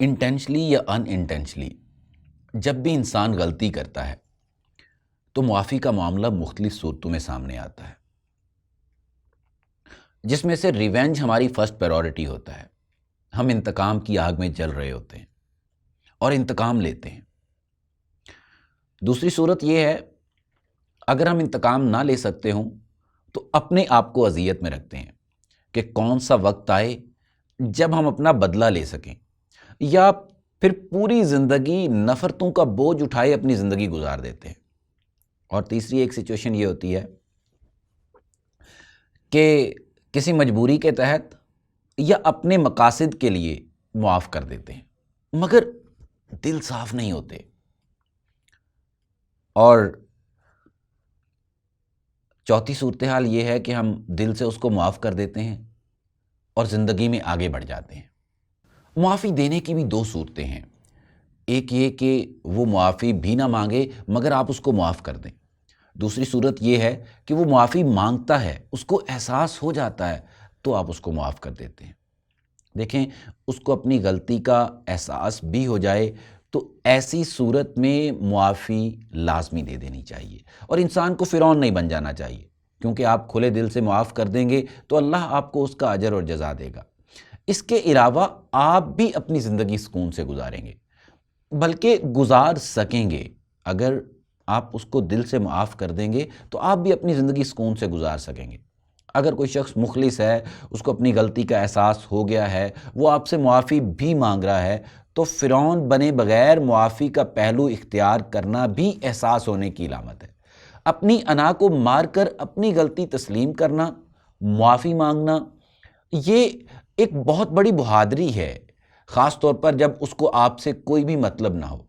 انٹینشلی یا ان انٹینشلی جب بھی انسان غلطی کرتا ہے تو معافی کا معاملہ مختلف صورتوں میں سامنے آتا ہے، جس میں سے ریونج ہماری فرسٹ پریورٹی ہوتا ہے۔ ہم انتقام کی آگ میں جل رہے ہوتے ہیں اور انتقام لیتے ہیں۔ دوسری صورت یہ ہے، اگر ہم انتقام نہ لے سکتے ہوں تو اپنے آپ کو اذیت میں رکھتے ہیں کہ کون سا وقت آئے جب ہم اپنا بدلہ لے سکیں، یا پھر پوری زندگی نفرتوں کا بوجھ اٹھائے اپنی زندگی گزار دیتے ہیں۔ اور تیسری ایک سچویشن یہ ہوتی ہے کہ کسی مجبوری کے تحت یا اپنے مقاصد کے لیے معاف کر دیتے ہیں مگر دل صاف نہیں ہوتے، اور چوتھی صورتحال یہ ہے کہ ہم دل سے اس کو معاف کر دیتے ہیں اور زندگی میں آگے بڑھ جاتے ہیں۔ معافی دینے کی بھی دو صورتیں ہیں، ایک یہ کہ وہ معافی بھی نہ مانگے مگر آپ اس کو معاف کر دیں، دوسری صورت یہ ہے کہ وہ معافی مانگتا ہے، اس کو احساس ہو جاتا ہے تو آپ اس کو معاف کر دیتے ہیں۔ دیکھیں، اس کو اپنی غلطی کا احساس بھی ہو جائے تو ایسی صورت میں معافی لازمی دے دینی چاہیے، اور انسان کو فرعون نہیں بن جانا چاہیے، کیونکہ آپ کھلے دل سے معاف کر دیں گے تو اللہ آپ کو اس کا اجر اور جزا دے گا۔ اس کے علاوہ آپ بھی اپنی زندگی سکون سے گزاریں گے، بلکہ گزار سکیں گے۔ اگر آپ اس کو دل سے معاف کر دیں گے تو آپ بھی اپنی زندگی سکون سے گزار سکیں گے۔ اگر کوئی شخص مخلص ہے، اس کو اپنی غلطی کا احساس ہو گیا ہے، وہ آپ سے معافی بھی مانگ رہا ہے، تو فرعون بنے بغیر معافی کا پہلو اختیار کرنا بھی احساس ہونے کی علامت ہے۔ اپنی انا کو مار کر اپنی غلطی تسلیم کرنا، معافی مانگنا، یہ ایک بہت بڑی بہادری ہے، خاص طور پر جب اس کو آپ سے کوئی بھی مطلب نہ ہو،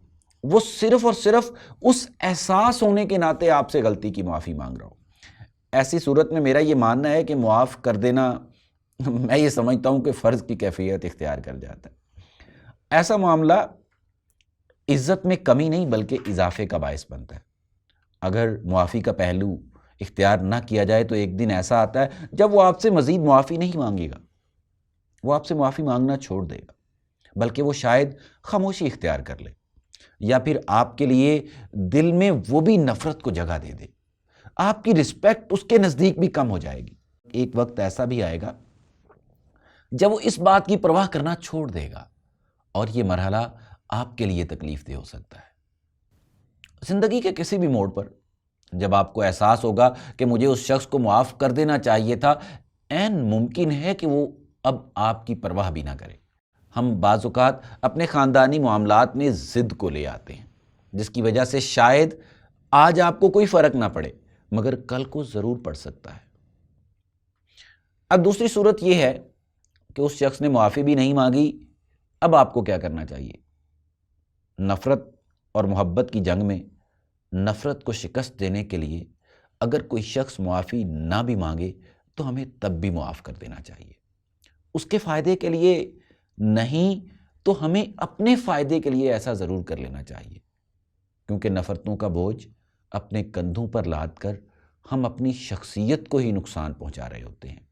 وہ صرف اور صرف اس احساس ہونے کے ناطے آپ سے غلطی کی معافی مانگ رہا ہو۔ ایسی صورت میں میرا یہ ماننا ہے کہ معاف کر دینا میں یہ سمجھتا ہوں کہ فرض کی کیفیت اختیار کر جاتا ہے۔ ایسا معاملہ عزت میں کمی نہیں بلکہ اضافے کا باعث بنتا ہے۔ اگر معافی کا پہلو اختیار نہ کیا جائے تو ایک دن ایسا آتا ہے جب وہ آپ سے مزید معافی نہیں مانگے گا، وہ آپ سے معافی مانگنا چھوڑ دے گا، بلکہ وہ شاید خاموشی اختیار کر لے، یا پھر آپ کے لیے دل میں وہ بھی نفرت کو جگہ دے دے، آپ کی رسپیکٹ اس کے نزدیک بھی کم ہو جائے گی۔ ایک وقت ایسا بھی آئے گا جب وہ اس بات کی پرواہ کرنا چھوڑ دے گا، اور یہ مرحلہ آپ کے لیے تکلیف دہ ہو سکتا ہے۔ زندگی کے کسی بھی موڑ پر جب آپ کو احساس ہوگا کہ مجھے اس شخص کو معاف کر دینا چاہیے تھا، عین ممکن ہے کہ وہ اب آپ کی پرواہ بھی نہ کرے۔ ہم بعض اوقات اپنے خاندانی معاملات میں ضد کو لے آتے ہیں، جس کی وجہ سے شاید آج آپ کو کوئی فرق نہ پڑے مگر کل کو ضرور پڑ سکتا ہے۔ اب دوسری صورت یہ ہے کہ اس شخص نے معافی بھی نہیں مانگی، اب آپ کو کیا کرنا چاہیے؟ نفرت اور محبت کی جنگ میں نفرت کو شکست دینے کے لیے اگر کوئی شخص معافی نہ بھی مانگے تو ہمیں تب بھی معاف کر دینا چاہیے، اس کے فائدے کے لیے نہیں تو ہمیں اپنے فائدے کے لیے ایسا ضرور کر لینا چاہیے، کیونکہ نفرتوں کا بوجھ اپنے کندھوں پر لاد کر ہم اپنی شخصیت کو ہی نقصان پہنچا رہے ہوتے ہیں۔